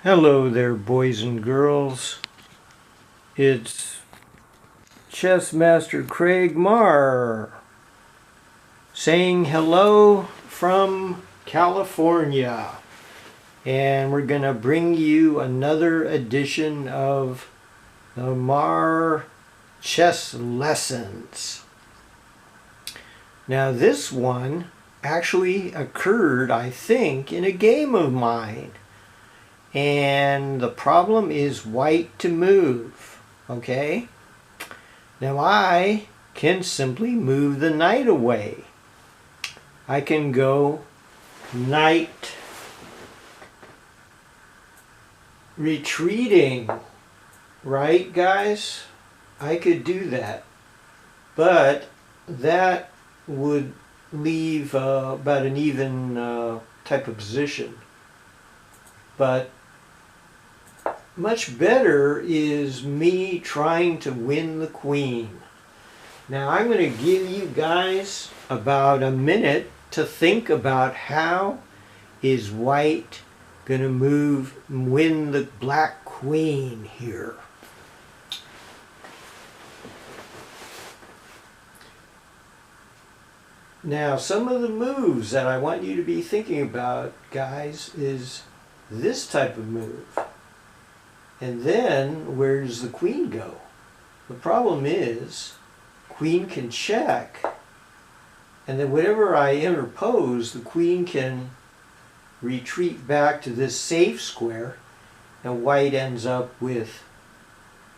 Hello there, boys and girls. It's Chess Master Craig Marr saying hello from California. And we're going to bring you another edition of the Marr Chess Lessons. Now, this one actually occurred, I think, in a game of mine. And the problem is white to move, okay? Now I can simply move the knight away. I can go knight retreating, right guys? I could do that, but that would leave about an even type of position. But much better is me trying to win the queen. Now I'm going to give you guys about a minute to think about how is white going to win the black queen here. Now some of the moves that I want you to be thinking about, guys, is this type of move. And then, where does the queen go? The problem is, queen can check, and then whatever I interpose, the queen can retreat back to this safe square, and white ends up with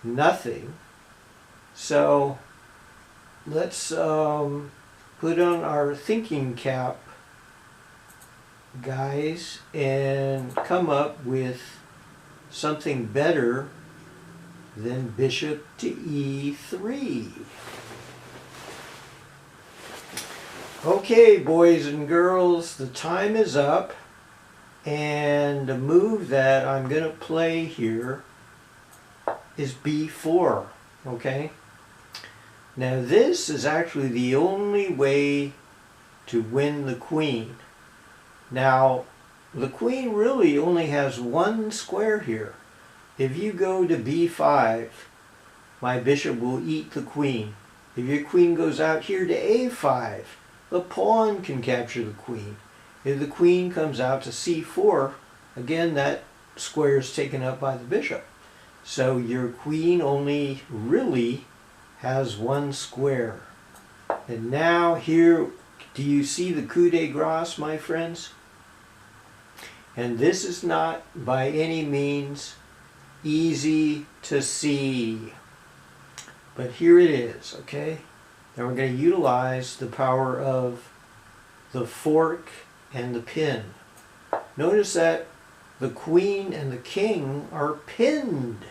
nothing. So, let's put on our thinking cap, guys, and come up with something better than bishop to e3. Okay, boys and girls, the time is up, and the move that I'm going to play here is b4, okay? Now this is actually the only way to win the queen. Now, the queen really only has one square here. If you go to b5, my bishop will eat the queen. If your queen goes out here to a5, the pawn can capture the queen. If the queen comes out to c4, again that square is taken up by the bishop. So your queen only really has one square. And now here, do you see the coup de grace, my friends? And this is not by any means easy to see. But here it is, okay? Now we're going to utilize the power of the fork and the pin. Notice that the queen and the king are pinned,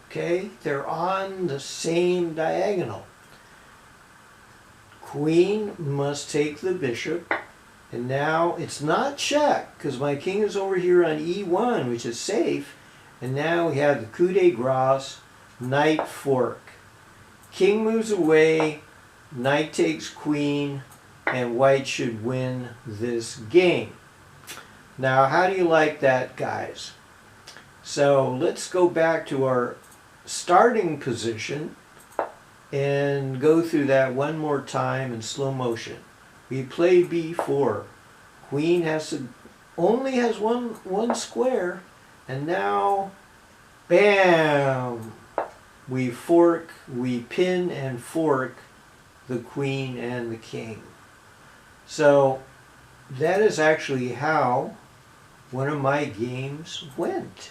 okay? They're on the same diagonal. Queen must take the bishop. And now it's not check, because my king is over here on e1, which is safe. And now we have the coup de grace, knight fork. King moves away, knight takes queen, and white should win this game. Now, how do you like that, guys? So let's go back to our starting position and go through that one more time in slow motion. We play b4. Queen only has one square, and now, bam! We fork, we pin and fork the queen and the king. So that is actually how one of my games went.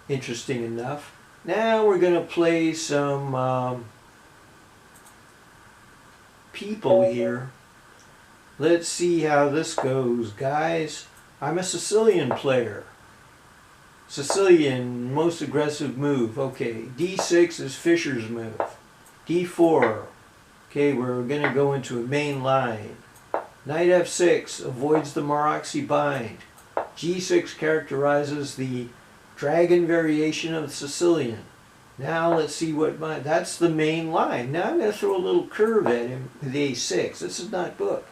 Interesting enough. Now we're going to play some people here. Let's see how this goes, guys. I'm a Sicilian player. Sicilian, most aggressive move. Okay, d6 is Fischer's move. d4. Okay, we're going to go into a main line. Knight f6 avoids the Maroczy bind. g6 characterizes the dragon variation of the Sicilian. Now let's see that's the main line. Now I'm going to throw a little curve at him with a6. This is not book.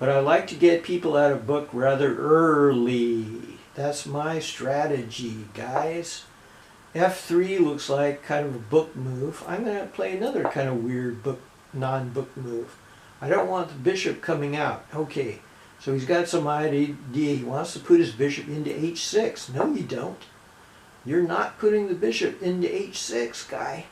But I like to get people out of book rather early. That's my strategy, guys. F3 looks like kind of a book move. I'm going to play another kind of weird non-book move. I don't want the bishop coming out. Okay, so he's got some idea. He wants to put his bishop into h6. No, you don't. You're not putting the bishop into h6, guy.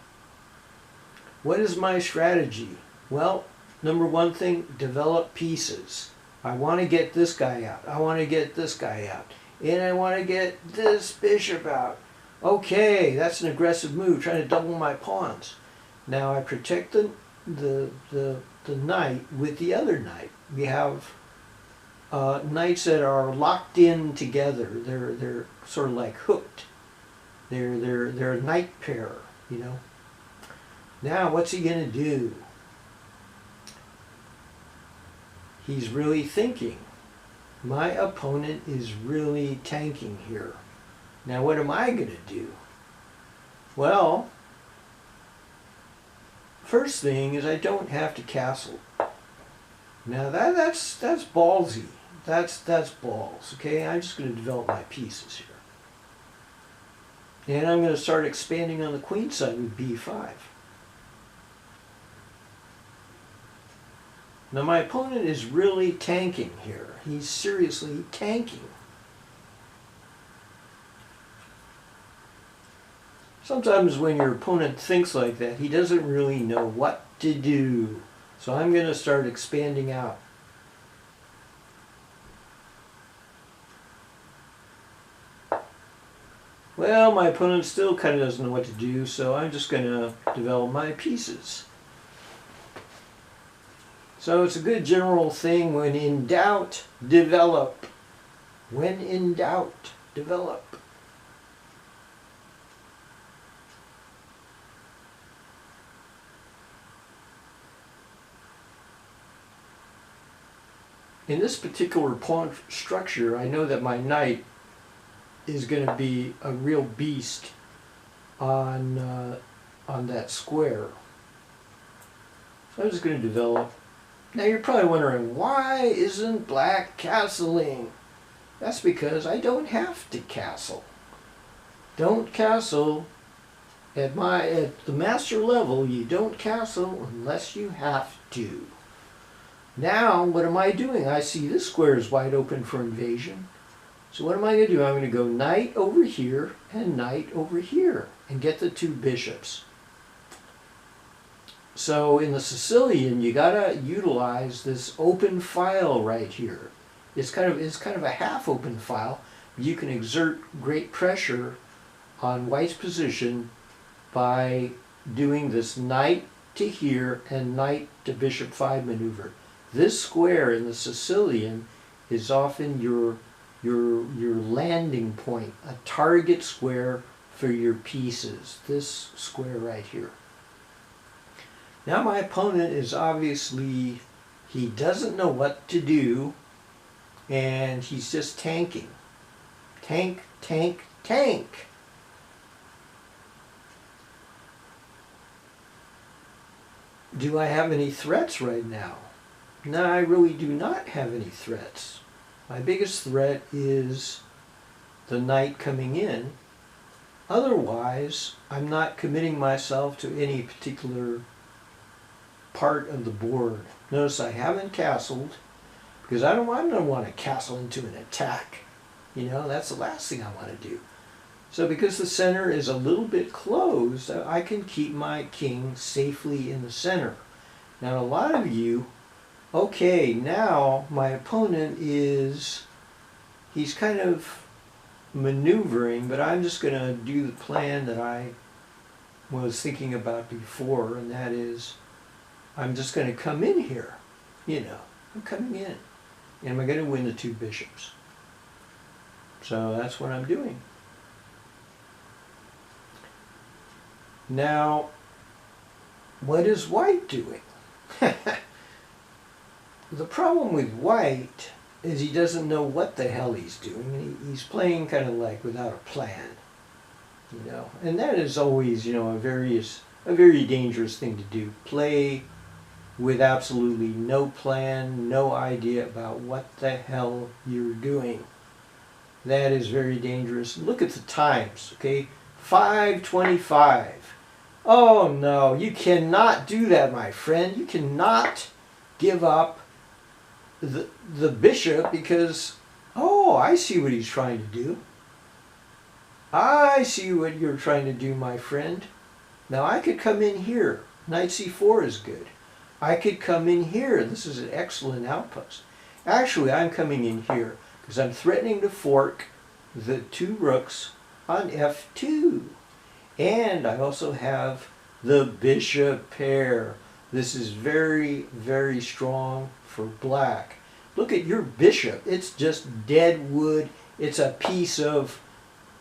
What is my strategy? Well, number one thing, develop pieces. I want to get this guy out. I want to get this guy out. And I want to get this bishop out. Okay, that's an aggressive move, trying to double my pawns. Now I protect the knight with the other knight. We have knights that are locked in together. They're sort of like hooked. They're a knight pair, you know. Now what's he gonna do? He's really thinking. My opponent is really tanking here. Now what am I gonna do? Well, first thing is I don't have to castle. Now that's ballsy. That's balls. Okay, I'm just going to develop my pieces here, and I'm going to start expanding on the queen side with b5. Now my opponent is really tanking here. He's seriously tanking. Sometimes when your opponent thinks like that, he doesn't really know what to do. So I'm going to start expanding out. Well, my opponent still kind of doesn't know what to do, so I'm just going to develop my pieces. So it's a good general thing: when in doubt, develop. When in doubt, develop. In this particular pawn structure, I know that my knight is going to be a real beast on that square. So I'm just going to develop. Now you're probably wondering, why isn't black castling? That's because I don't have to castle. Don't castle at the master level. You don't castle unless you have to. Now, what am I doing? I see this square is wide open for invasion. So what am I going to do? I'm going to go knight over here and knight over here and get the two bishops. So in the Sicilian, you got to utilize this open file right here. It's kind of a half open file. You can exert great pressure on white's position by doing this knight to here and knight to bishop 5 maneuver. This square in the Sicilian is often your landing point, a target square for your pieces. This square right here. Now my opponent is obviously, he doesn't know what to do, and he's just tanking. Tank, tank, tank. Do I have any threats right now? No, I really do not have any threats. My biggest threat is the knight coming in. Otherwise, I'm not committing myself to any particular part of the board. Notice I haven't castled, because I don't want to castle into an attack. You know, that's the last thing I want to do. So because the center is a little bit closed, I can keep my king safely in the center. Now a lot of you, okay, now my opponent he's kind of maneuvering, but I'm just going to do the plan that I was thinking about before, and that is, I'm just going to come in here. You know, I'm coming in. And I'm going to win the two bishops. So that's what I'm doing. Now, what is white doing? The problem with white is he doesn't know what the hell he's doing. He's playing kind of like without a plan, you know. And that is always, you know, a very dangerous thing to do. Play with absolutely no plan, no idea about what the hell you're doing. That is very dangerous. Look at the times, okay? 5:25. Oh no, you cannot do that, my friend. You cannot give up the bishop because, oh, I see what he's trying to do. I see what you're trying to do, my friend. Now I could come in here. Knight c4 is good. I could come in here. This is an excellent outpost. Actually, I'm coming in here because I'm threatening to fork the two rooks on f2. And I also have the bishop pair. This is very, very strong for black. Look at your bishop. It's just dead wood. It's a piece of...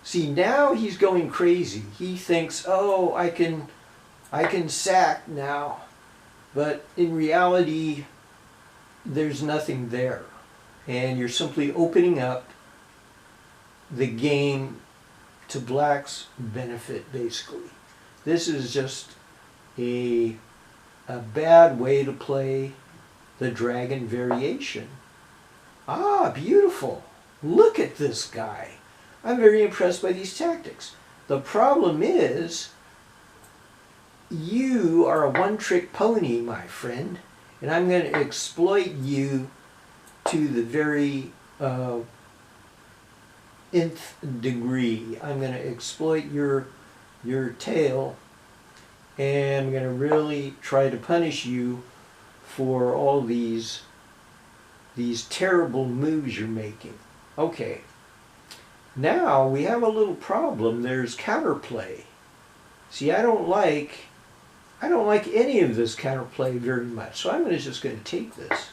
See, now he's going crazy. He thinks, oh, I can sack now. But in reality, there's nothing there. And you're simply opening up the game to black's benefit, basically. This is just a bad way to play the dragon variation. Ah, beautiful. Look at this guy. I'm very impressed by these tactics. The problem is, you are a one-trick pony, my friend, and I'm going to exploit you to the very nth degree. I'm going to exploit your tail, and I'm going to really try to punish you for all these terrible moves you're making. Okay. Now we have a little problem. There's counterplay. See, I don't like any of this counterplay very much. So I'm just going to take this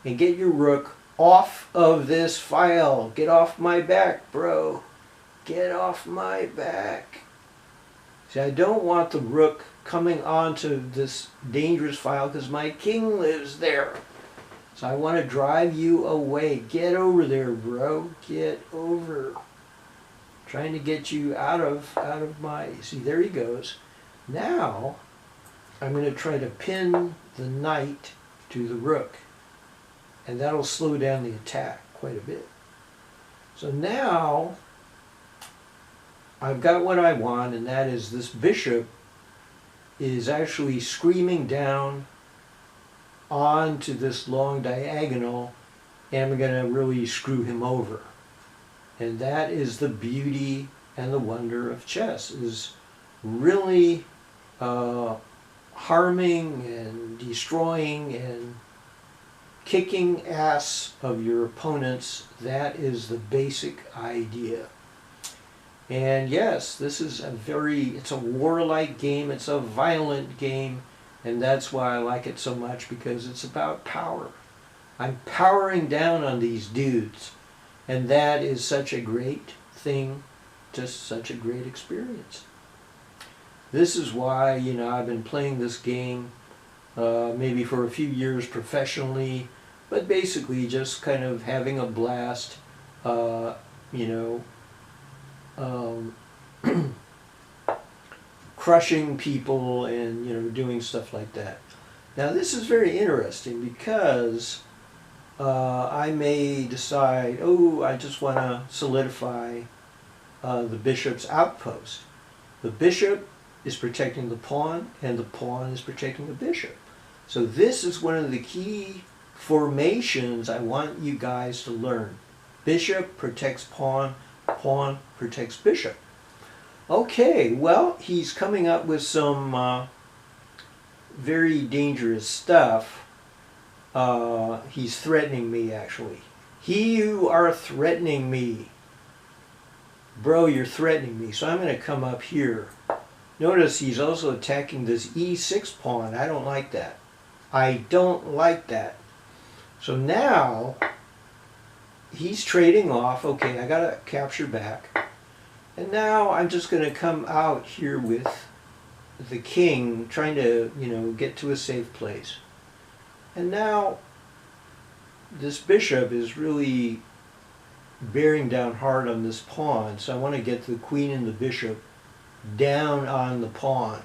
and get your rook off of this file. Get off my back, bro. Get off my back. See, I don't want the rook coming onto this dangerous file because my king lives there. So I want to drive you away. Get over there, bro. Get over. Trying to get you out of my... See, there he goes. Now, I'm going to try to pin the knight to the rook. And that'll slow down the attack quite a bit. So now, I've got what I want, and that is this bishop is actually screaming down onto this long diagonal, and we're going to really screw him over. And that is the beauty and the wonder of chess, is really harming and destroying and kicking ass of your opponents. That is the basic idea. And yes, this is it's a warlike game, it's a violent game, and that's why I like it so much, because it's about power. I'm powering down on these dudes, and that is such a great thing, just such a great experience. This is why, I've been playing this game maybe for a few years professionally, but basically just kind of having a blast, crushing people and doing stuff like that. Now this is very interesting because I may decide, oh, I just want to solidify the bishop's outpost. The bishop is protecting the pawn, and the pawn is protecting the bishop. So this is one of the key formations I want you guys to learn. Bishop protects pawn, pawn protects bishop. Okay, well, he's coming up with some very dangerous stuff. He's threatening me, actually. You are threatening me. Bro, you're threatening me. So I'm going to come up here. Notice he's also attacking this e6 pawn. I don't like that. I don't like that. So now, he's trading off. Okay, I got to capture back. And now I'm just going to come out here with the king, trying to, get to a safe place. And now, this bishop is really bearing down hard on this pawn. So I want to get the queen and the bishop down on the pawn.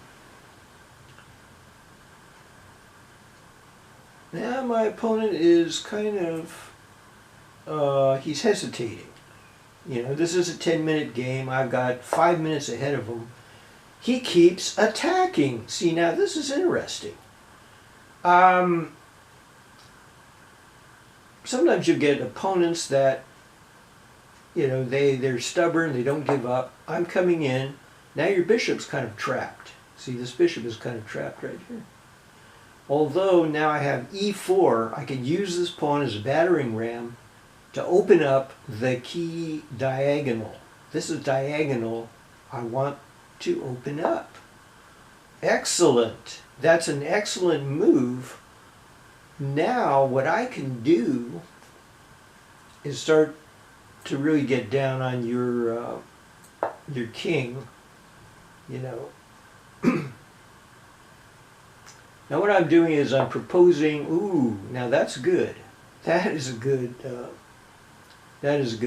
Now my opponent is kind of, he's hesitating. You know, this is a 10-minute game. I've got 5 minutes ahead of him. He keeps attacking. See, now this is interesting. Sometimes you get opponents that, you know, they're stubborn, they don't give up. I'm coming in. Now your bishop's kind of trapped. See, this bishop is kind of trapped right here. Although now I have e4, I can use this pawn as a battering ram to open up the key diagonal. This is diagonal I want to open up. Excellent. That's an excellent move. Now what I can do is start to really get down on your king, you know. Now what I'm doing is I'm proposing, ooh, now that's good. That is a good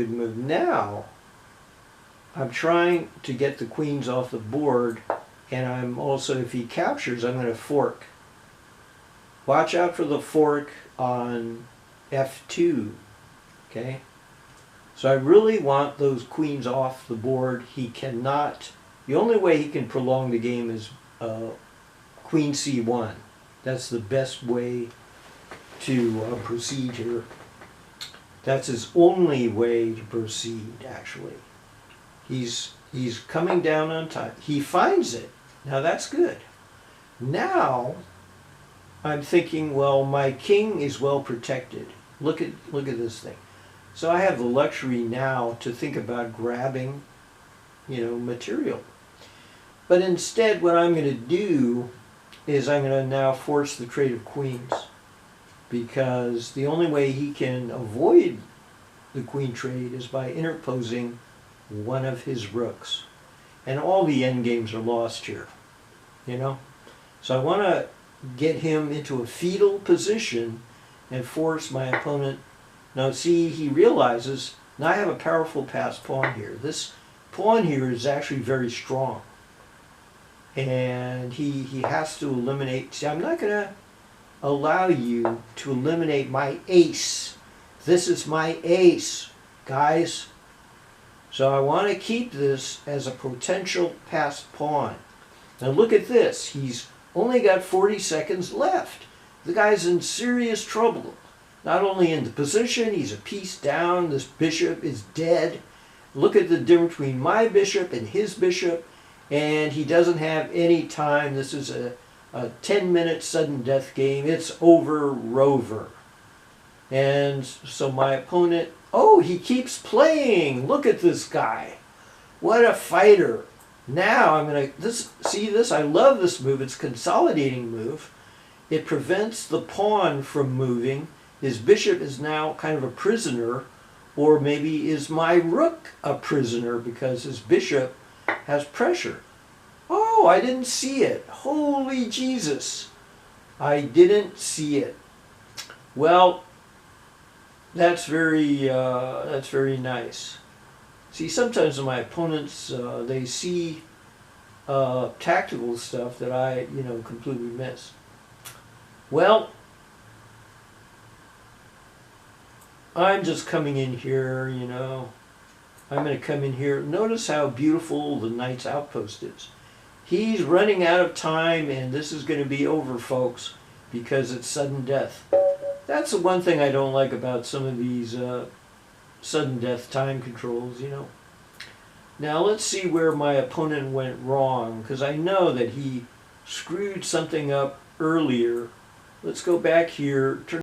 move. Now I'm trying to get the queens off the board, and I'm also, if he captures, I'm going to fork. Watch out for the fork on f2, okay? So I really want those queens off the board. He cannot, the only way he can prolong the game is queen c1. That's the best way to proceed here. That's his only way to proceed, actually. He's coming down on time. He finds it. Now that's good. Now I'm thinking, well, my king is well protected. Look at this thing. So I have the luxury now to think about grabbing, you know, material. But instead, what I'm going to do is I'm going to now force the trade of queens, because the only way he can avoid the queen trade is by interposing one of his rooks. And all the endgames are lost here, you know? So I want to get him into a fetal position and force my opponent. Now see, he realizes, now I have a powerful passed pawn here. This pawn here is actually very strong. And he has to eliminate, see, I'm not going to allow you to eliminate my ace. This is my ace, guys. So I want to keep this as a potential passed pawn. Now look at this. He's only got 40 seconds left. The guy's in serious trouble. Not only in the position, he's a piece down. This bishop is dead. Look at the difference between my bishop and his bishop. And he doesn't have any time. This is a 10-minute sudden death game. It's over, Rover. And so my opponent, oh, he keeps playing. Look at this guy. What a fighter. Now I'm going to, see this? I love this move. It's a consolidating move. It prevents the pawn from moving. His bishop is now kind of a prisoner, or maybe is my rook a prisoner because his bishop has pressure. Oh, I didn't see it. Holy Jesus. I didn't see it. Well, that's very nice. See, sometimes my opponents, they see tactical stuff that I, you know, completely miss. Well, I'm just coming in here, you know. I'm going to come in here. Notice how beautiful the knight's outpost is. He's running out of time, and this is going to be over, folks, because it's sudden death. That's the one thing I don't like about some of these sudden death time controls, you know. Now let's see where my opponent went wrong, because I know that he screwed something up earlier. Let's go back here.